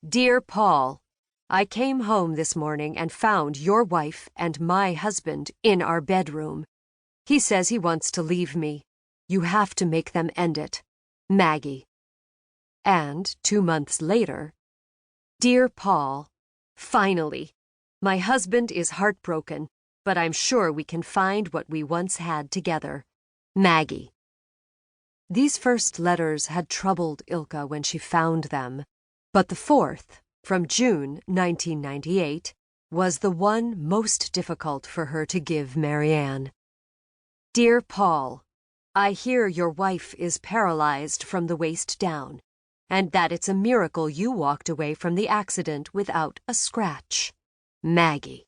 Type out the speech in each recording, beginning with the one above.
Dear Paul, I came home this morning and found your wife and my husband in our bedroom. He says he wants to leave me. You have to make them end it. Maggie. And 2 months later, Dear Paul, finally, my husband is heartbroken, but I'm sure we can find what we once had together. Maggie. These first letters had troubled Ilka when she found them, but the fourth, from June 1998, was the one most difficult for her to give Marianne. Dear Paul, I hear your wife is paralyzed from the waist down, and that it's a miracle you walked away from the accident without a scratch. Maggie.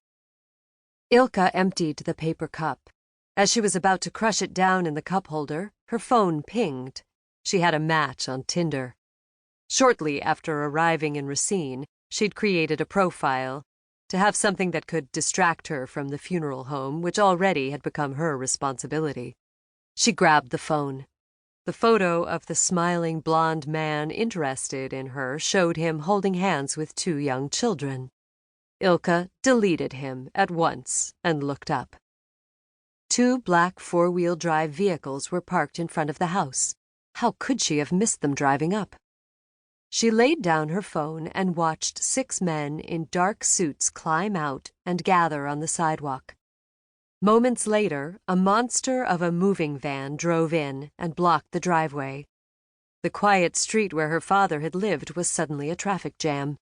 Ilka emptied the paper cup. As she was about to crush it down in the cup holder, her phone pinged. She had a match on Tinder. Shortly after arriving in Racine, she'd created a profile to have something that could distract her from the funeral home, which already had become her responsibility. She grabbed the phone. The photo of the smiling blonde man interested in her showed him holding hands with 2 young children. Ilka deleted him at once and looked up. 2 black 4-wheel drive vehicles were parked in front of the house. How could she have missed them driving up? She laid down her phone and watched 6 men in dark suits climb out and gather on the sidewalk. Moments later, a monster of a moving van drove in and blocked the driveway. The quiet street where her father had lived was suddenly a traffic jam.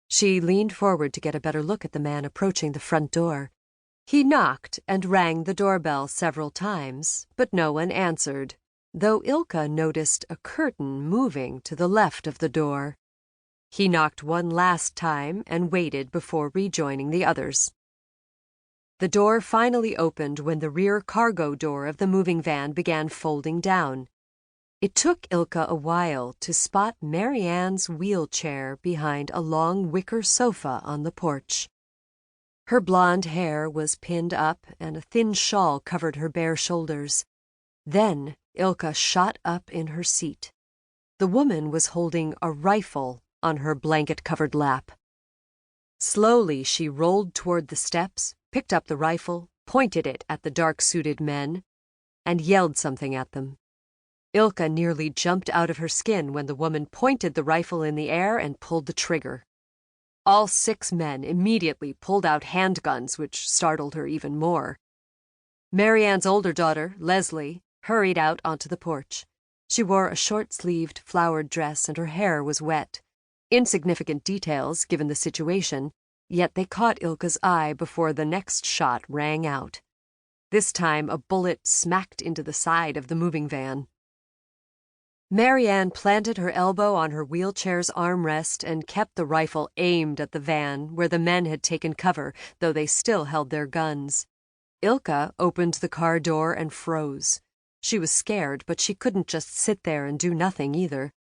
She leaned forward to get a better look at the man approaching the front door. He knocked and rang the doorbell several times, but no one answered, though Ilka noticed a curtain moving to the left of the door. He knocked one last time and waited before rejoining the others. The door finally opened when the rear cargo door of the moving van began folding down. It took Ilka a while to spot Marianne's wheelchair behind a long wicker sofa on the porch. Her blonde hair was pinned up and a thin shawl covered her bare shoulders. Then Ilka shot up in her seat. The woman was holding a rifle on her blanket-covered lap. Slowly she rolled toward the steps, picked up the rifle, pointed it at the dark-suited men, and yelled something at them. Ilka nearly jumped out of her skin when the woman pointed the rifle in the air and pulled the trigger. All 6 men immediately pulled out handguns, which startled her even more. Marianne's older daughter, Leslie, hurried out onto the porch. She wore a short-sleeved, flowered dress and her hair was wet. Insignificant details, given the situation, yet they caught Ilka's eye before the next shot rang out. This time a bullet smacked into the side of the moving van. Marianne planted her elbow on her wheelchair's armrest and kept the rifle aimed at the van where the men had taken cover, though they still held their guns. Ilka opened the car door and froze. She was scared, but she couldn't just sit there and do nothing either.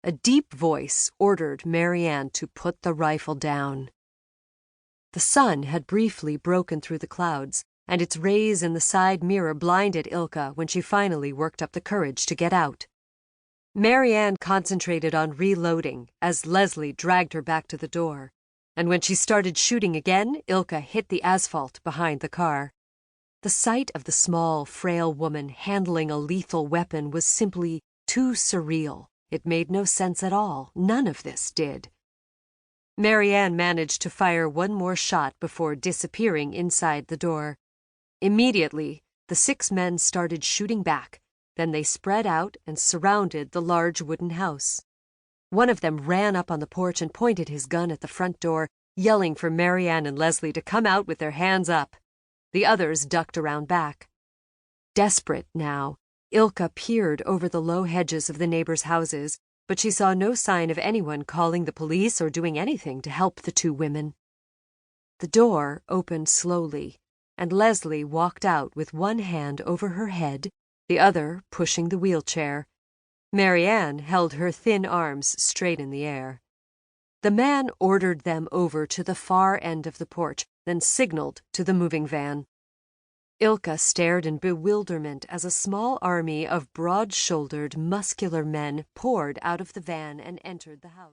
A deep voice ordered Marianne to put the rifle down. The sun had briefly broken through the clouds, and its rays in the side mirror blinded Ilka when she finally worked up the courage to get out. Marianne concentrated on reloading as Leslie dragged her back to the door, and when she started shooting again, Ilka hit the asphalt behind the car. The sight of the small, frail woman handling a lethal weapon was simply too surreal. It made no sense at all. None of this did. Marianne managed to fire one more shot before disappearing inside the door. Immediately, the 6 men started shooting back. Then they spread out and surrounded the large wooden house. One of them ran up on the porch and pointed his gun at the front door, yelling for Marianne and Leslie to come out with their hands up. The others ducked around back. Desperate now, Ilka peered over the low hedges of the neighbors' houses, but she saw no sign of anyone calling the police or doing anything to help the 2 women. The door opened slowly, and Leslie walked out with one hand over her head, the other pushing the wheelchair. Marianne held her thin arms straight in the air. The man ordered them over to the far end of the porch, then signaled to the moving van. Ilka stared in bewilderment as a small army of broad-shouldered, muscular men poured out of the van and entered the house.